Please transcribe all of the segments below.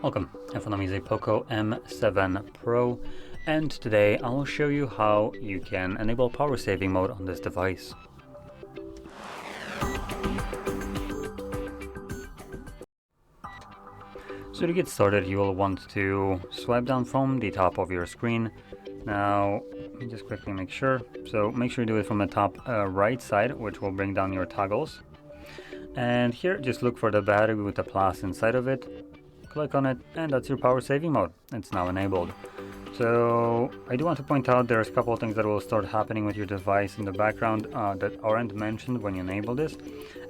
Welcome, everyone. I'm using POCO M7 Pro, and today I will show you how you can enable power saving mode on this device. So to get started, you will want to swipe down from the top of your screen. Now, let me just quickly make sure. So make sure you do it from the top right side, which will bring down your toggles. And here, just look for the battery with the plus inside of it. Click on it, and that's your power saving mode. It's now enabled. So I do want to point out there's a couple of things that will start happening with your device in the background that aren't mentioned when you enable this.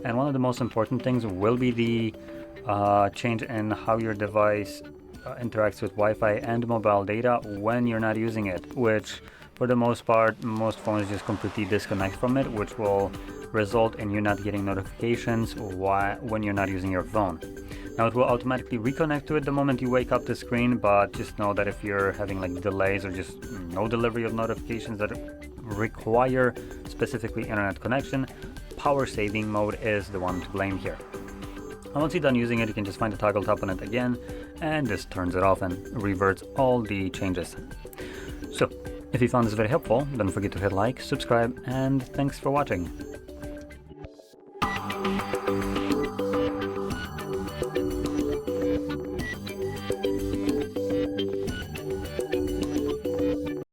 And one of the most important things will be the change in how your device interacts with Wi-Fi and mobile data when you're not using it, which for the most part, most phones just completely disconnect from it, which will result in you not getting notifications when you're not using your phone. Now it will automatically reconnect to it the moment you wake up the screen, but just know that if you're having like delays or just no delivery of notifications that require specifically internet connection, power saving mode is the one to blame here. And once you're done using it, you can just find the toggle, tap on it again, and this turns it off and reverts all the changes. So if you found this very helpful, don't forget to hit like, subscribe, and thanks for watching.